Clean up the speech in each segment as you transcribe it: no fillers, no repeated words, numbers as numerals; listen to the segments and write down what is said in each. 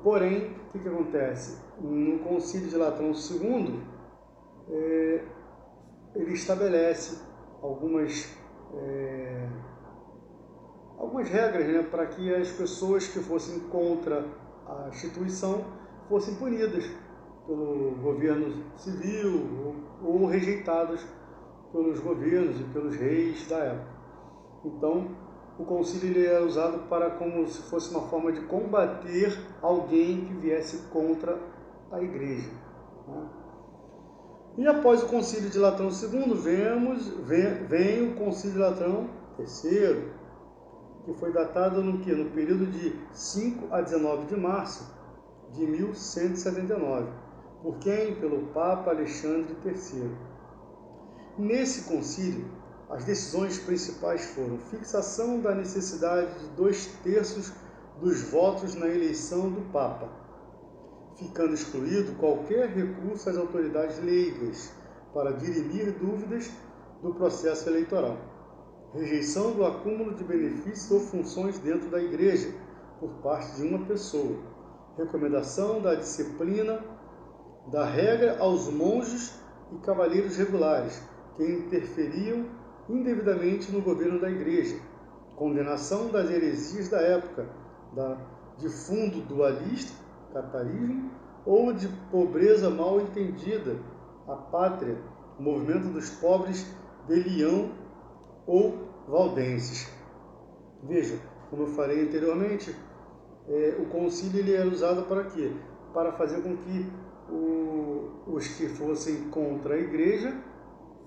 Porém, o que acontece? No Concílio de Latrão II, ele estabelece algumas regras, né, para que as pessoas que fossem contra a instituição fossem punidas pelo governo civil ou rejeitadas pelos governos e pelos reis da época. Então, o concílio ele é usado para como se fosse uma forma de combater alguém que viesse contra a igreja, né? E após o concílio de Latrão II, vem o concílio de Latrão III, que foi datado no período de 5 a 19 de março de 1179. Por quem? Pelo Papa Alexandre III. Nesse concílio, as decisões principais foram fixação da necessidade de 2/3 dos votos na eleição do Papa, ficando excluído qualquer recurso às autoridades leigas para dirimir dúvidas do processo eleitoral. Rejeição do acúmulo de benefícios ou funções dentro da Igreja por parte de uma pessoa. Recomendação da disciplina da regra aos monges e cavalheiros regulares que interferiam indevidamente no governo da Igreja. Condenação das heresias da época, de fundo dualista, catarismo, ou de pobreza mal entendida, a pátria, o movimento dos pobres de Leão ou valdenses. Veja, como eu falei anteriormente, o concílio ele era usado para quê? Para fazer com que os que fossem contra a igreja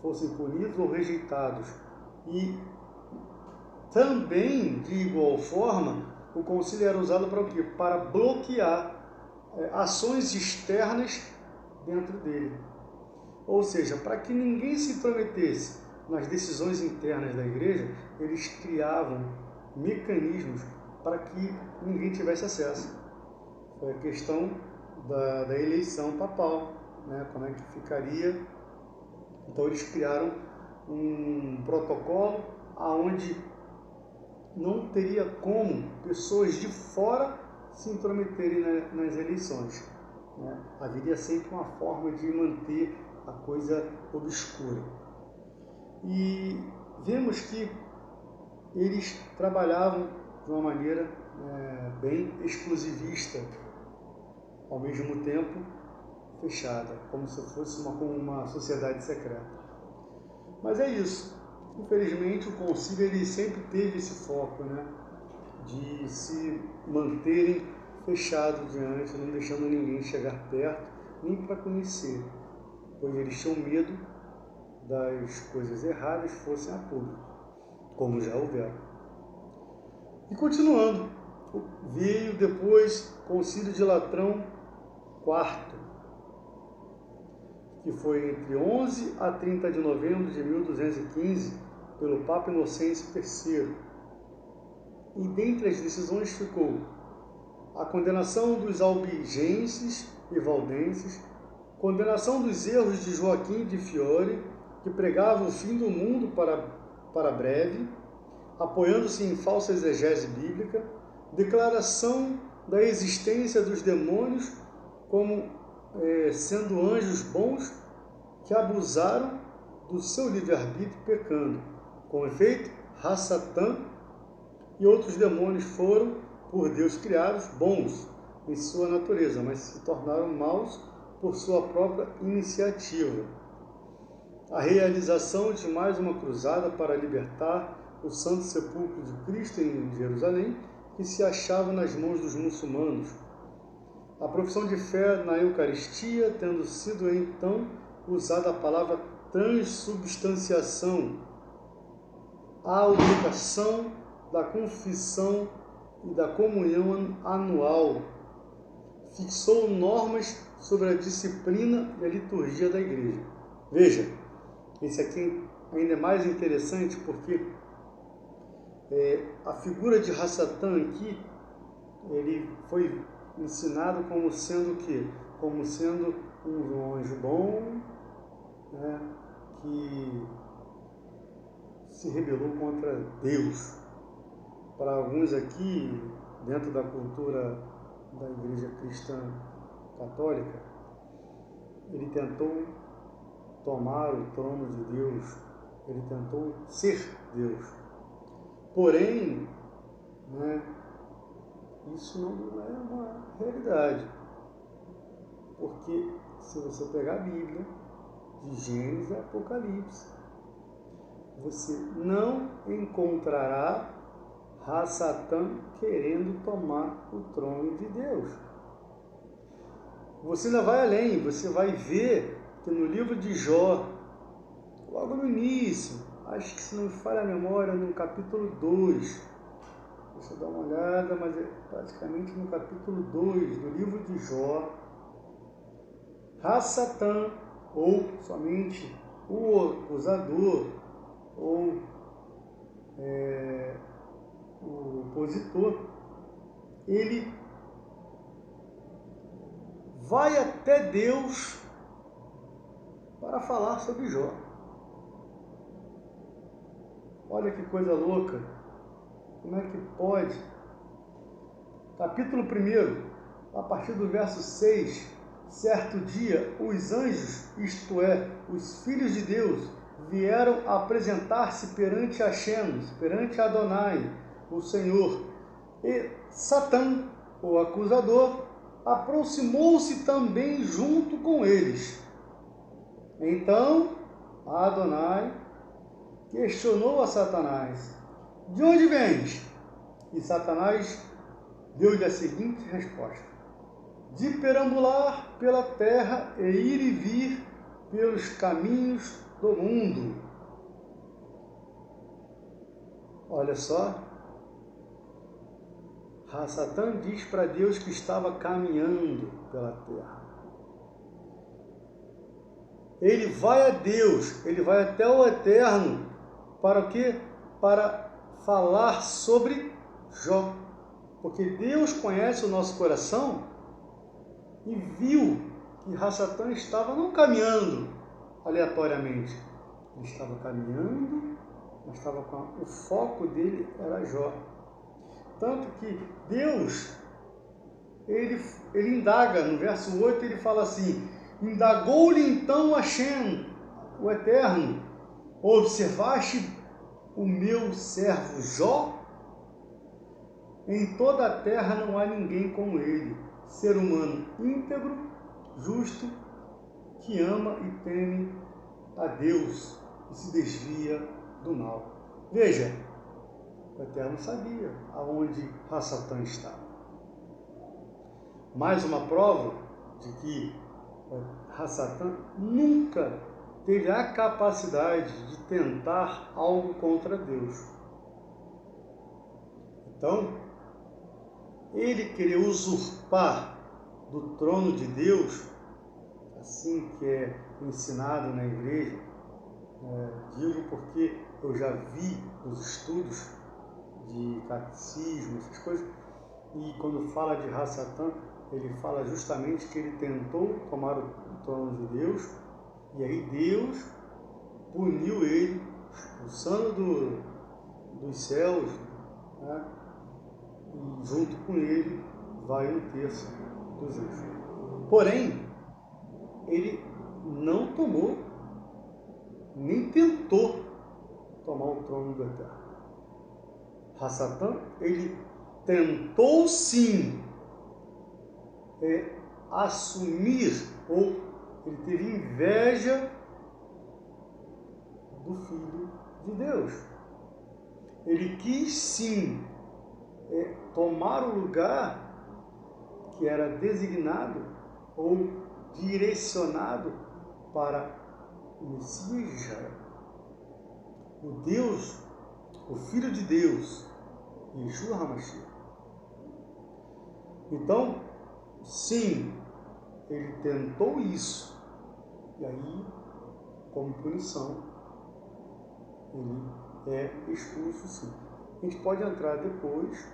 fossem punidos ou rejeitados. E também, de igual forma, o concílio era usado para o quê? Para bloquear ações externas dentro dele. Ou seja, para que ninguém se intrometesse nas decisões internas da igreja, eles criavam mecanismos para que ninguém tivesse acesso. Foi a questão da eleição papal, né? Como é que ficaria. Então eles criaram um protocolo onde não teria como pessoas de fora se intrometerem nas eleições, né? Haveria sempre uma forma de manter a coisa obscura. E vemos que eles trabalhavam de uma maneira bem exclusivista, ao mesmo tempo fechada, como se fosse uma sociedade secreta. Mas é isso. Infelizmente, o concílio ele sempre teve esse foco, né, de se manterem fechados diante, não deixando ninguém chegar perto, nem para conhecer, pois eles tinham medo das coisas erradas fossem a público, como já houveram. E continuando, veio depois o Concílio de Latrão IV, que foi entre 11 a 30 de novembro de 1215, pelo Papa Inocêncio III. E dentre as decisões ficou a condenação dos albigenses e valdenses, condenação dos erros de Joaquim de Fiore, que pregava o fim do mundo para breve, apoiando-se em falsa exegese bíblica, declaração da existência dos demônios como sendo anjos bons que abusaram do seu livre-arbítrio pecando. Com efeito, Ra-Satã e outros demônios foram, por Deus criados, bons em sua natureza, mas se tornaram maus por sua própria iniciativa. A realização de mais uma cruzada para libertar o Santo Sepulcro de Cristo em Jerusalém, que se achava nas mãos dos muçulmanos. A profissão de fé na Eucaristia, tendo sido então usada a palavra transubstanciação, a obrigação da confissão e da comunhão anual, fixou normas sobre a disciplina e a liturgia da igreja. Veja, esse aqui ainda é mais interessante porque a figura de Ra-Satã aqui, ele foi ensinado como sendo o quê? Como sendo um anjo bom, né, que se rebelou contra Deus. Para alguns aqui, dentro da cultura da Igreja Cristã Católica, ele tentou tomar o trono de Deus, ele tentou ser Deus. Porém, isso não é uma realidade, porque se você pegar a Bíblia, de Gênesis a Apocalipse, você não encontrará Satã querendo tomar o trono de Deus. Você ainda vai além, você vai ver que no livro de Jó, logo no início, acho que se não me falha a memória, no capítulo 2, deixa eu dar uma olhada, mas é praticamente no capítulo 2 do livro de Jó, Satã, ou somente o acusador, ou o opositor, ele vai até Deus para falar sobre Jó. Olha que coisa louca! Como é que pode? Capítulo 1, a partir do verso 6, certo dia os anjos, isto é, os filhos de Deus, vieram apresentar-se perante Hashem, perante Adonai, o Senhor. E Satã, o acusador, aproximou-se também junto com eles. Então, Adonai questionou a Satanás: de onde vens? E Satanás deu-lhe a seguinte resposta: de perambular pela terra e ir e vir pelos caminhos do mundo. Olha só, Satã diz para Deus que estava caminhando pela terra. Ele vai a Deus, ele vai até o Eterno, para o quê? Para falar sobre Jó. Porque Deus conhece o nosso coração e viu que Satã estava não caminhando aleatoriamente. Ele estava caminhando, mas estava o foco dele era Jó. Tanto que Deus, ele indaga, no verso 8 ele fala assim: indagou-lhe então Hashem, o Eterno: observaste o meu servo Jó? Em toda a terra não há ninguém como ele, ser humano íntegro, justo, que ama e teme a Deus e se desvia do mal. Veja, o Eterno sabia aonde Satã estava. Mais uma prova de que Satã nunca teve a capacidade de tentar algo contra Deus. Então, ele querer usurpar do trono de Deus, assim que é ensinado na igreja, digo porque eu já vi os estudos de catecismo, essas coisas, e quando fala de Satã, ele fala justamente que ele tentou tomar o trono de Deus, e aí Deus puniu ele, expulsando dos céus, e junto com ele vai um terço dos anjos. Porém, ele não tomou, nem tentou tomar o trono do Eterno. Satã, ele tentou sim assumir, ou ele teve inveja do Filho de Deus. Ele quis sim tomar o lugar que era designado ou direcionado para o Messias de Israel. O Deus, o Filho de Deus, Yeshua HaMashiach. Então, sim, ele tentou isso, e aí, como punição, ele é expulso sim. A gente pode entrar depois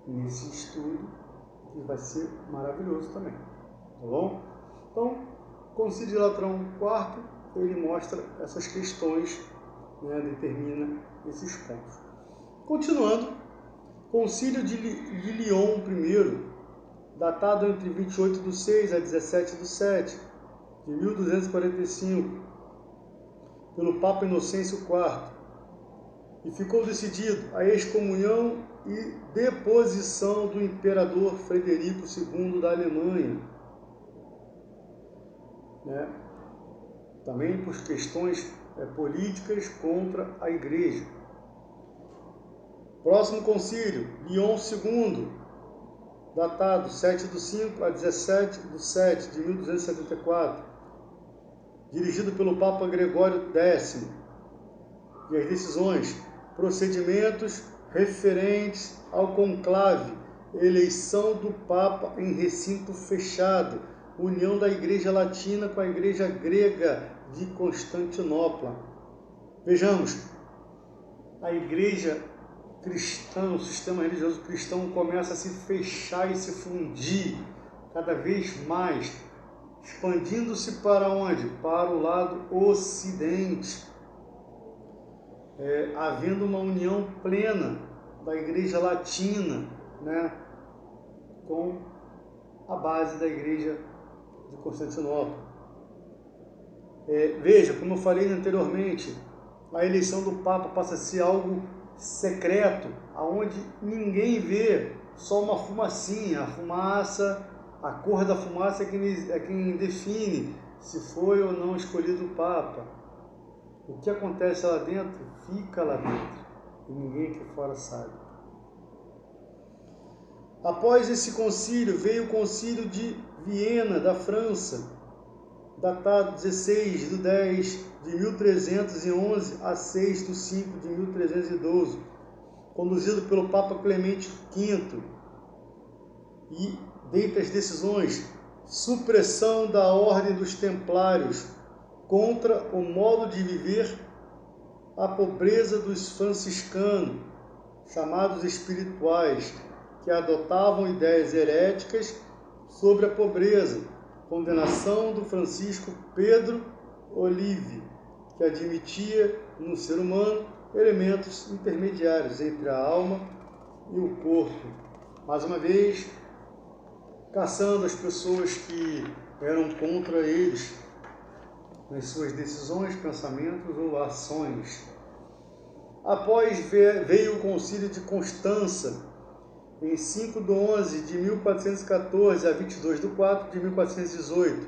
nesse estudo, que vai ser maravilhoso também, tá bom? Então, o Concílio de Latrão IV, ele mostra essas questões, determina esses pontos. Continuando, Concílio de Lyon I, datado entre 28/6 a 17/7 de 1245, pelo Papa Inocêncio IV, e ficou decidido a excomunhão e deposição do imperador Frederico II da Alemanha, né? Também por questões políticas contra a Igreja. Próximo concílio, Leão II, datado 7/5 a 17/7 de 1274, dirigido pelo Papa Gregório X, e as decisões, procedimentos referentes ao conclave, eleição do Papa em recinto fechado, união da Igreja Latina com a Igreja Grega de Constantinopla. Vejamos, a Igreja cristã, o sistema religioso cristão começa a se fechar e se fundir cada vez mais, expandindo-se para onde? Para o lado ocidente, havendo uma união plena da Igreja Latina, né, com a base da Igreja de Constantinopla. Veja, como eu falei anteriormente, a eleição do Papa passa a ser algo secreto, aonde ninguém vê, só uma fumacinha. A fumaça, a cor da fumaça é quem define se foi ou não escolhido o Papa. O que acontece lá dentro, fica lá dentro, e ninguém aqui fora sabe. Após esse concílio, veio o concílio de Viena, da França, datado 16/10 de 1311 a 6/5 de 1312, conduzido pelo Papa Clemente V, e, dentre as decisões, supressão da Ordem dos Templários contra o modo de viver, a pobreza dos franciscanos, chamados espirituais, que adotavam ideias heréticas sobre a pobreza, condenação do Francisco Pedro Olive, que admitia no ser humano elementos intermediários entre a alma e o corpo. Mais uma vez, caçando as pessoas que eram contra eles nas suas decisões, pensamentos ou ações. Após veio o Concílio de Constança, em 5/11 de 1414 a 22/4 de 1418.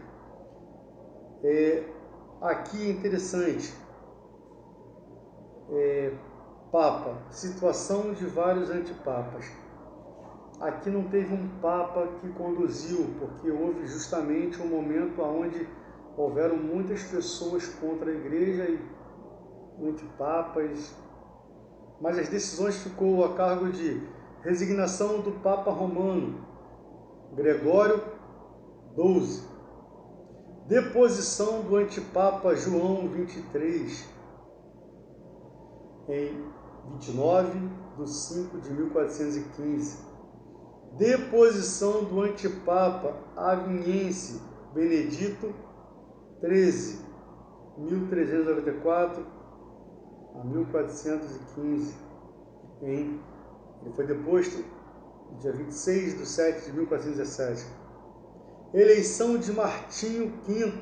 Aqui é interessante, Papa, situação de vários antipapas. Aqui não teve um Papa que conduziu, porque houve justamente um momento onde houveram muitas pessoas contra a Igreja e antipapas, mas as decisões ficou a cargo de resignação do Papa Romano, Gregório XII, deposição do antipapa João XXIII, em 29/5 de 1415, deposição do antipapa aviniense Benedito XIII, 1394 a 1415, ele foi deposto no dia 26/7 de 1417. Eleição de Martinho V,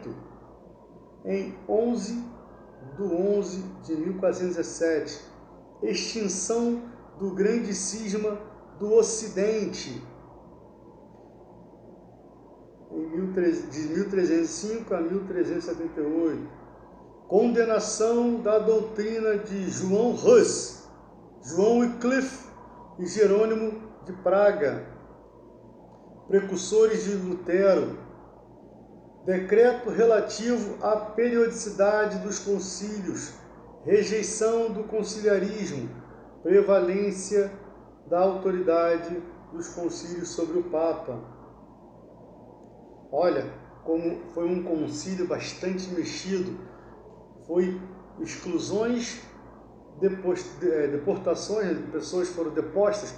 em 11/11 de 1417. Extinção do grande cisma do Ocidente, de 1305 a 1378. Condenação da doutrina de João Hus, João Wycliffe e Jerônimo de Praga, precursores de Lutero. Decreto relativo à periodicidade dos concílios, rejeição do conciliarismo, prevalência da autoridade dos concílios sobre o Papa. Olha, como foi um concílio bastante mexido, foi exclusões, deportações, pessoas foram depostas,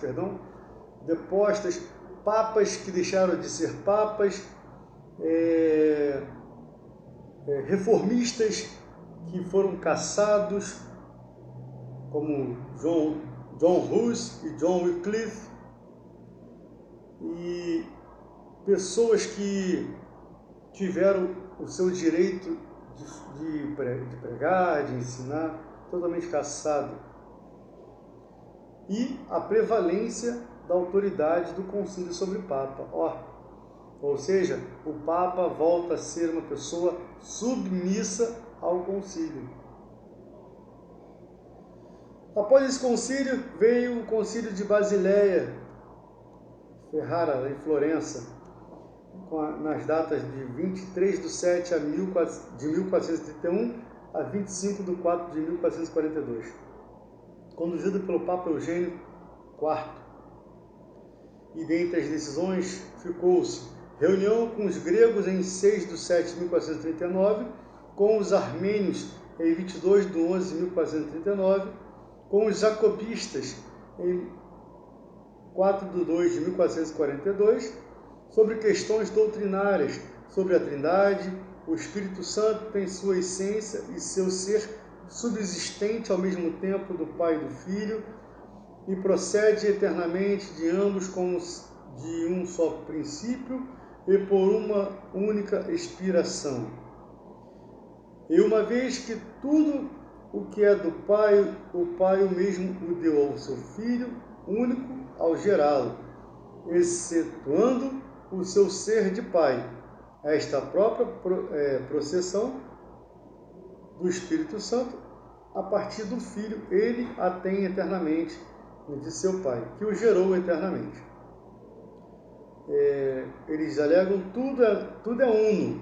papas que deixaram de ser papas, reformistas que foram caçados, como John Hus e John Wycliffe, e pessoas que tiveram o seu direito de pregar, de ensinar, totalmente cassado. E a prevalência da autoridade do concílio sobre o Papa. Ou seja, o Papa volta a ser uma pessoa submissa ao concílio. Após esse concílio, veio o concílio de Basileia, Ferrara, em Florença, nas datas de 23/7 de 1431 a 25/4 de 1442, conduzido pelo Papa Eugênio IV. E dentre as decisões ficou-se reunião com os gregos em 6/7 de 1439, com os armênios em 22/11 de 1439, com os jacobistas em 4/2 de 1442, sobre questões doutrinárias, sobre a Trindade. O Espírito Santo tem sua essência e seu ser subsistente ao mesmo tempo do Pai e do Filho, e procede eternamente de ambos como de um só princípio e por uma única inspiração. E uma vez que tudo o que é do Pai, o Pai o mesmo o deu ao seu Filho único ao gerá-lo, excetuando o seu ser de Pai. Esta própria processão do Espírito Santo, a partir do Filho, ele a tem eternamente de seu Pai, que o gerou eternamente. Eles alegam tudo é uno,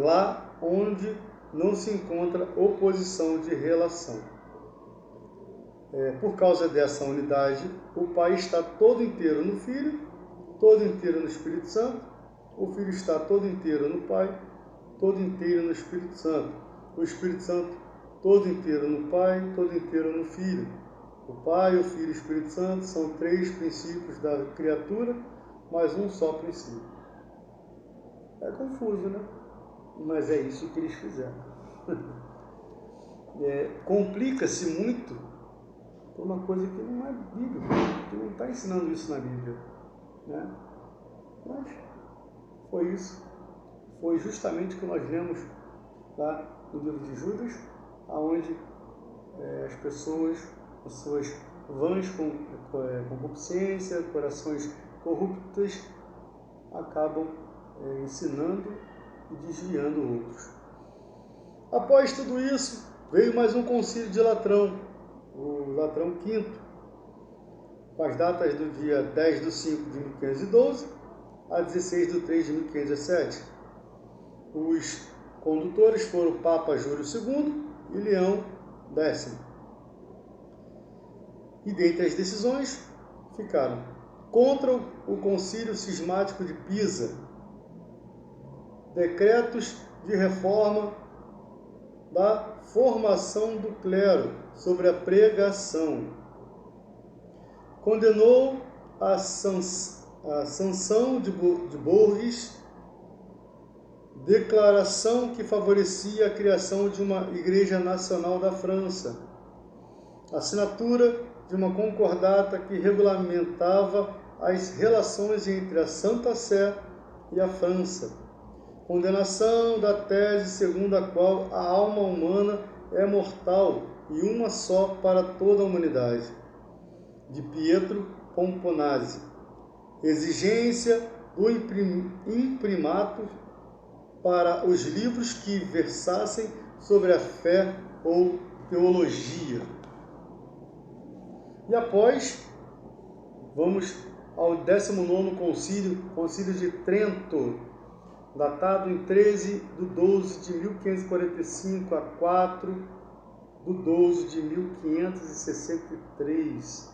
lá onde não se encontra oposição de relação. Por causa dessa unidade, o Pai está todo inteiro no Filho, todo inteiro no Espírito Santo, o Filho está todo inteiro no Pai, todo inteiro no Espírito Santo, o Espírito Santo todo inteiro no Pai, todo inteiro no Filho. O Pai, o Filho e o Espírito Santo são três princípios da criatura, mas um só princípio. É confuso, né? Mas é isso que eles fizeram. Complica-se muito por uma coisa que não é bíblica, que não está ensinando isso na Bíblia, né? Mas foi isso. Foi justamente o que nós lemos lá no livro de Judas, onde as pessoas vãs com concupiscência, corações corruptos, acabam ensinando e desviando outros. Após tudo isso, veio mais um concílio de Latrão, o Latrão V, com as datas do dia 10/5 de 1512 a 16/3 de 1517. Os condutores foram o Papa Júlio II e Leão X. E dentre as decisões ficaram contra o concílio cismático de Pisa, decretos de reforma da formação do clero sobre a pregação, condenou a sanção de Bourges, declaração que favorecia a criação de uma Igreja Nacional da França, assinatura de uma concordata que regulamentava as relações entre a Santa Sé e a França, condenação da tese segundo a qual a alma humana é mortal e uma só para toda a humanidade, de Pietro Pomponazzi, exigência do imprimato para os livros que versassem sobre a fé ou teologia. E após, vamos ao 19º Concílio de Trento, datado em 13/12 de 1545 a 4/12 de 1563,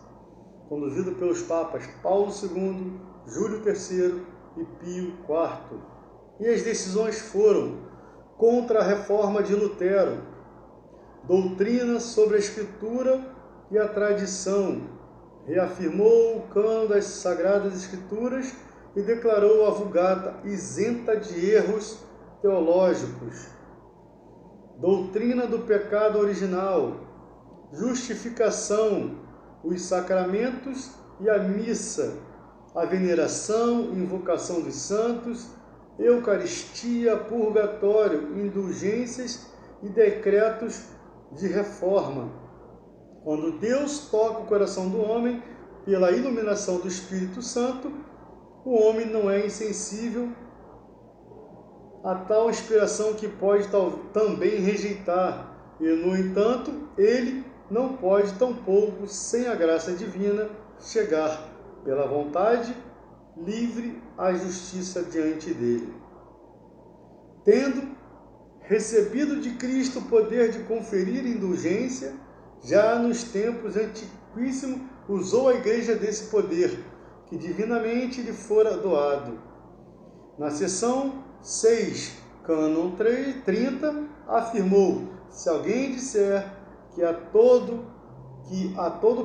conduzido pelos papas Paulo II, Júlio III e Pio IV. E as decisões foram contra a reforma de Lutero, doutrina sobre a Escritura e a tradição, reafirmou o cânon das Sagradas Escrituras e declarou a Vulgata isenta de erros teológicos, doutrina do pecado original, justificação, os sacramentos e a missa, a veneração, invocação dos santos, Eucaristia, purgatório, indulgências e decretos de reforma. Quando Deus toca o coração do homem pela iluminação do Espírito Santo, o homem não é insensível a tal inspiração que pode também rejeitar, e, no entanto, ele não pode, tampouco, sem a graça divina, chegar, pela vontade livre, à justiça diante dele. Tendo recebido de Cristo o poder de conferir indulgência, já nos tempos antiquíssimos usou a Igreja desse poder, que divinamente lhe fora doado. Na seção 6, cânon 30, afirmou: se alguém disser que a todo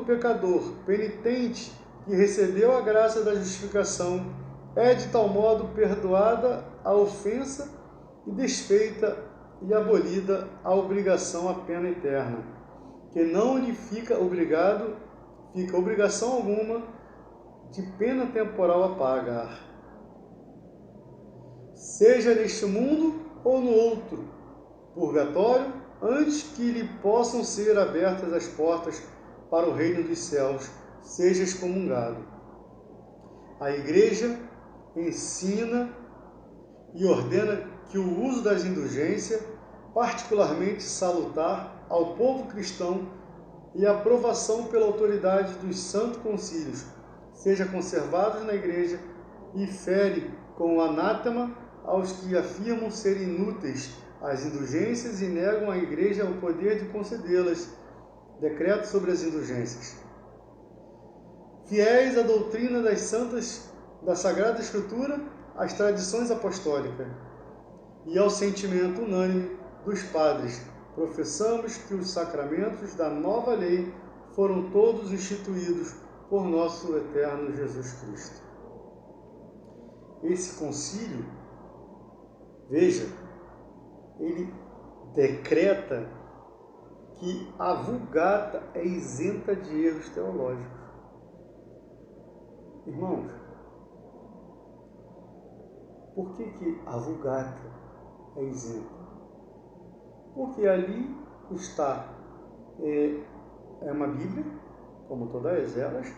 pecador penitente que recebeu a graça da justificação é de tal modo perdoada a ofensa e desfeita e abolida a obrigação à pena eterna, que não lhe fica obrigação alguma de pena temporal a pagar, seja neste mundo ou no outro, purgatório, antes que lhe possam ser abertas as portas para o reino dos céus, seja excomungado. A Igreja ensina e ordena que o uso das indulgências, particularmente salutar ao povo cristão, e a aprovação pela autoridade dos santos concílios, seja conservados na Igreja, e fere com o anátema aos que afirmam serem inúteis as indulgências e negam à Igreja o poder de concedê-las. Decreto sobre as indulgências. Fiéis à doutrina das santas, da Sagrada Escritura, às tradições apostólicas e ao sentimento unânime dos padres, professamos que os sacramentos da nova lei foram todos instituídos por nosso eterno Jesus Cristo. Esse concílio, veja, ele decreta que a Vulgata é isenta de erros teológicos. Irmãos, por que a Vulgata é isenta? Porque ali está, é uma Bíblia, como todas elas,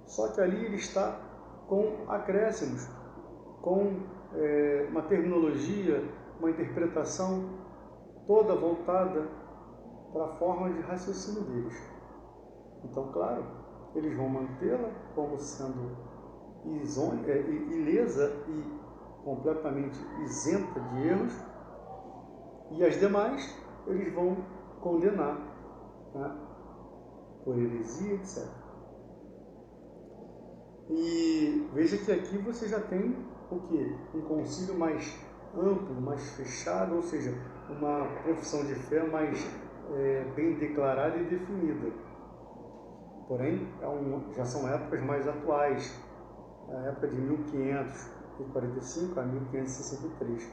só que ali ele está com acréscimos, com uma terminologia, uma interpretação toda voltada para a forma de raciocínio deles. Então, claro, eles vão mantê-la como sendo ilesa e completamente isenta de erros, e as demais eles vão condenar, né, por heresia, etc. E veja que aqui você já tem o quê? Um concílio mais amplo, mais fechado, ou seja, uma profissão de fé mais bem declarada e definida. Porém, já são épocas mais atuais, a época de 1545 a 1563.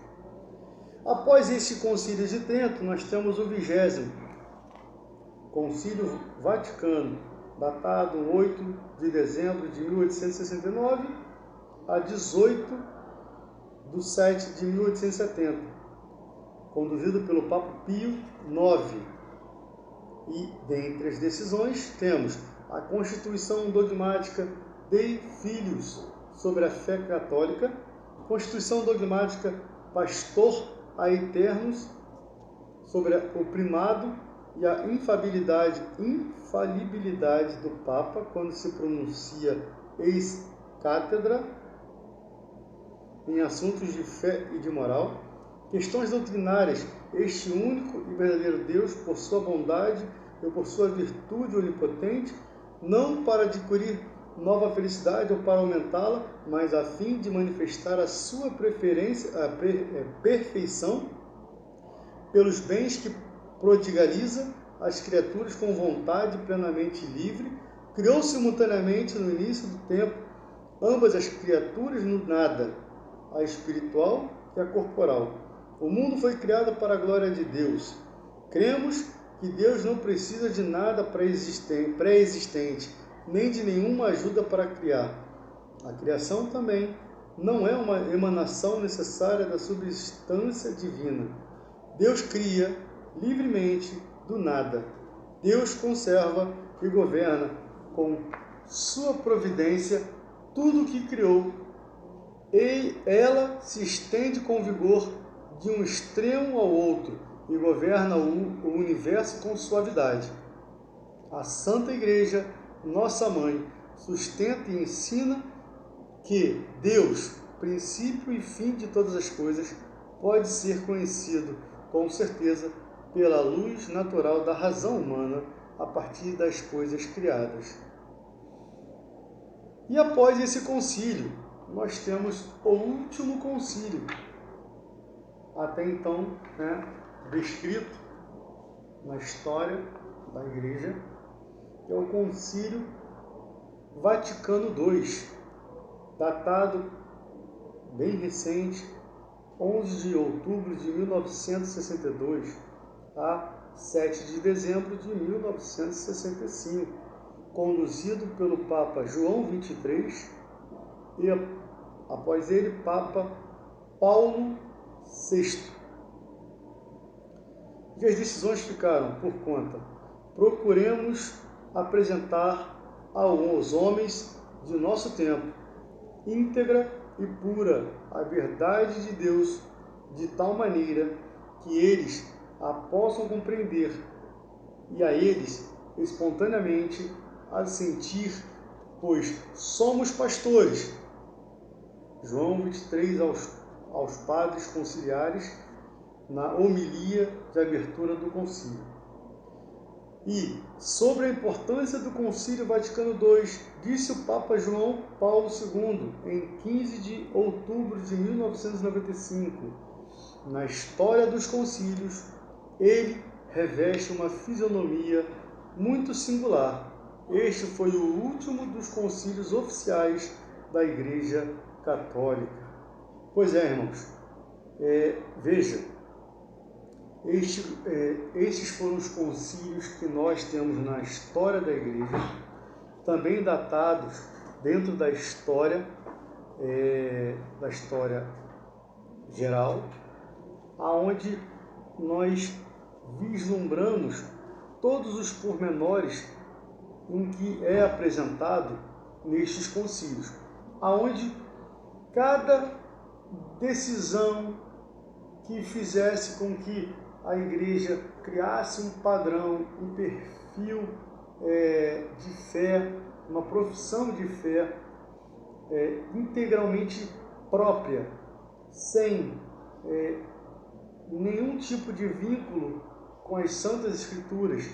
Após este Concílio de Trento, nós temos o 20º Concílio Vaticano, datado 8 de dezembro de 1869 a 18 de 7 de 1870, conduzido pelo Papa Pio IX. E, dentre as decisões, temos a Constituição Dogmática Dei Filhos sobre a Fé Católica, Constituição Dogmática Pastor Aeternus sobre o primado e a infalibilidade do Papa quando se pronuncia ex cátedra em assuntos de fé e de moral, questões doutrinárias, este único e verdadeiro Deus, por sua bondade e por sua virtude onipotente, não para adquirir nova felicidade ou para aumentá-la, mas a fim de manifestar a sua perfeição pelos bens que prodigaliza às criaturas com vontade plenamente livre, criou simultaneamente no início do tempo ambas as criaturas no nada, a espiritual e a corporal. O mundo foi criado para a glória de Deus. Cremos que Deus não precisa de nada pré-existente, nem de nenhuma ajuda para criar. A criação também não é uma emanação necessária da substância divina. Deus cria livremente do nada. Deus conserva e governa com sua providência tudo o que criou. E ela se estende com vigor de um extremo ao outro e governa o universo com suavidade. A Santa Igreja, nossa mãe, sustenta e ensina que Deus, princípio e fim de todas as coisas, pode ser conhecido com certeza pela luz natural da razão humana a partir das coisas criadas. E após esse concílio, nós temos o último concílio, até então, descrito na história da Igreja, que é o Concílio Vaticano II, datado bem recente, 11 de outubro de 1962 a 7 de dezembro de 1965, conduzido pelo Papa João XXIII e, após ele, Papa Paulo VI. E as decisões ficaram por conta: procuremos apresentar aos homens de nosso tempo, íntegra e pura, a verdade de Deus, de tal maneira que eles a possam compreender e a eles espontaneamente a sentir, pois somos pastores. João 23 aos padres conciliares, na homilia de abertura do concílio. E, sobre a importância do Concílio Vaticano II, disse o Papa João Paulo II, em 15 de outubro de 1995, na história dos concílios, ele reveste uma fisionomia muito singular. Este foi o último dos concílios oficiais da Igreja Católica. Pois é, irmãos, veja, estes foram os concílios que nós temos na história da Igreja, também datados dentro da história geral, aonde nós vislumbramos todos os pormenores em que é apresentado nestes concílios, aonde cada decisão que fizesse com que a Igreja criasse um padrão, um perfil de fé, uma profissão de fé integralmente própria, sem nenhum tipo de vínculo com as Santas Escrituras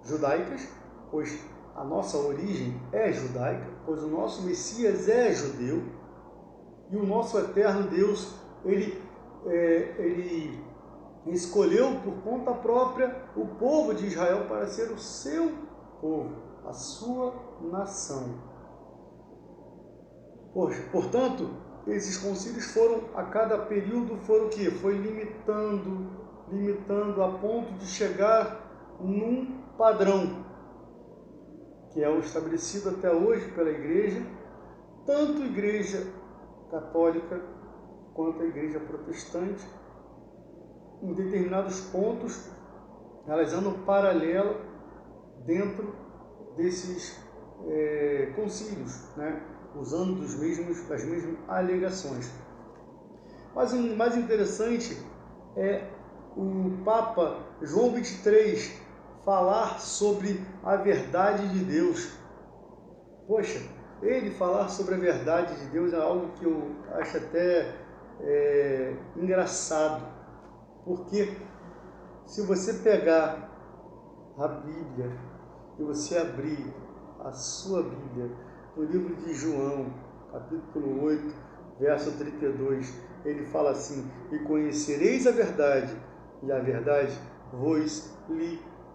judaicas, pois a nossa origem é judaica, pois o nosso Messias é judeu, e o nosso eterno Deus, ele escolheu por conta própria o povo de Israel para ser o seu povo, a sua nação. Portanto, esses concílios foram, a cada período, foi limitando a ponto de chegar num padrão, que é o estabelecido até hoje pela Igreja, tanto a Igreja Católica quanto a Igreja Protestante, em determinados pontos, elas andam paralelo dentro desses concílios, usando das mesmas alegações. Mas o mais interessante é o Papa João XXIII falar sobre a verdade de Deus. Poxa, ele falar sobre a verdade de Deus é algo que eu acho até engraçado. Porque se você pegar a Bíblia e você abrir a sua Bíblia no livro de João, capítulo 8, verso 32, ele fala assim: e conhecereis a verdade, e a verdade vos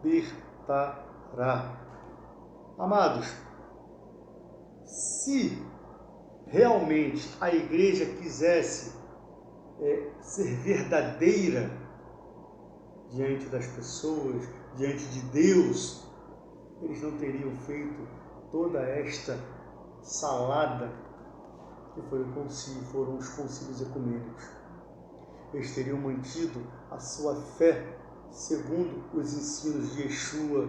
libertará. Amados, se realmente a igreja quisesse ser verdadeira diante das pessoas, diante de Deus, eles não teriam feito toda esta salada que foram os concílios ecumênicos. Eles teriam mantido a sua fé segundo os ensinos de Yeshua,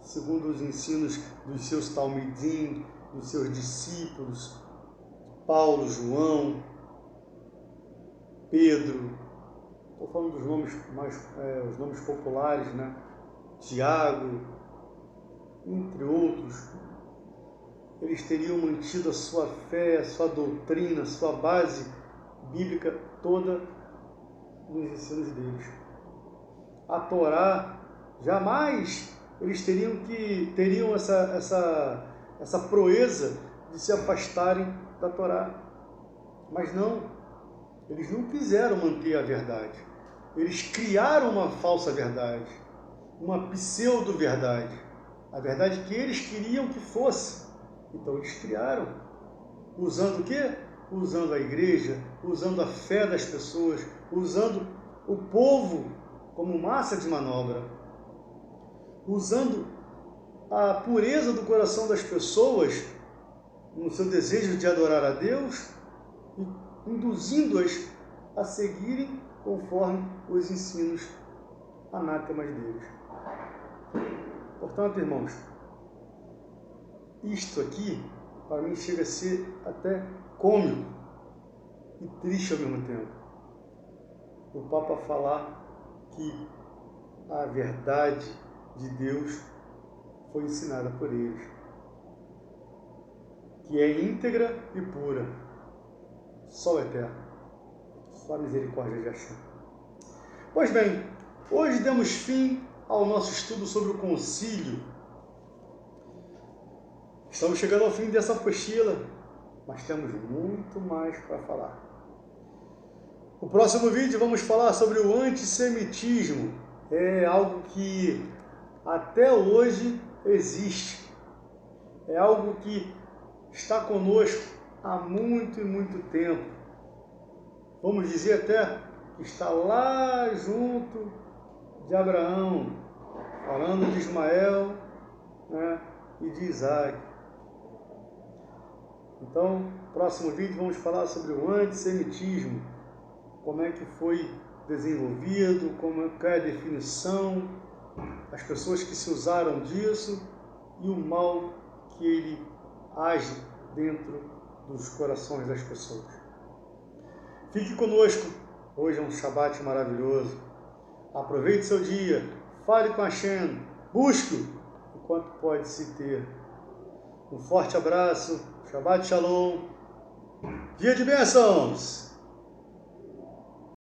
segundo os ensinos dos seus talmidim, dos seus discípulos, Paulo, João, Pedro, estou falando dos nomes os nomes populares, né? Tiago, entre outros. Eles teriam mantido a sua fé, a sua doutrina, a sua base bíblica toda nos ensinos deles. A Torá, jamais eles teriam essa proeza de se afastarem da Torá. Mas não, eles não quiseram manter a verdade. Eles criaram uma falsa verdade, uma pseudo-verdade, a verdade que eles queriam que fosse. Então eles criaram, usando o quê? Usando a igreja, usando a fé das pessoas, usando o povo como massa de manobra, usando a pureza do coração das pessoas no seu desejo de adorar a Deus e induzindo-as a seguirem conforme os ensinos anátemas deles. Portanto, irmãos, isto aqui, para mim, chega a ser até cômico e triste ao mesmo tempo. O Papa falar que a verdade de Deus foi ensinada por eles, que é íntegra e pura, só o eterno, só a misericórdia de Hashem. Pois bem, hoje demos fim ao nosso estudo sobre o concílio. Estamos chegando ao fim dessa apostila, mas temos muito mais para falar. No próximo vídeo vamos falar sobre o antissemitismo. É algo que até hoje existe. É algo que está conosco há muito e muito tempo. Vamos dizer até que está lá junto de Abraão, falando de Ismael, né, e de Isaac. Então, no próximo vídeo vamos falar sobre o antissemitismo, como é que foi desenvolvido, como é a definição, as pessoas que se usaram disso e o mal que ele age dentro dos corações das pessoas. Fique conosco, hoje é um Shabat maravilhoso. Aproveite seu dia, fale com Hashem, busque enquanto pode se ter. Um forte abraço, Shabbat Shalom, dia de bênçãos!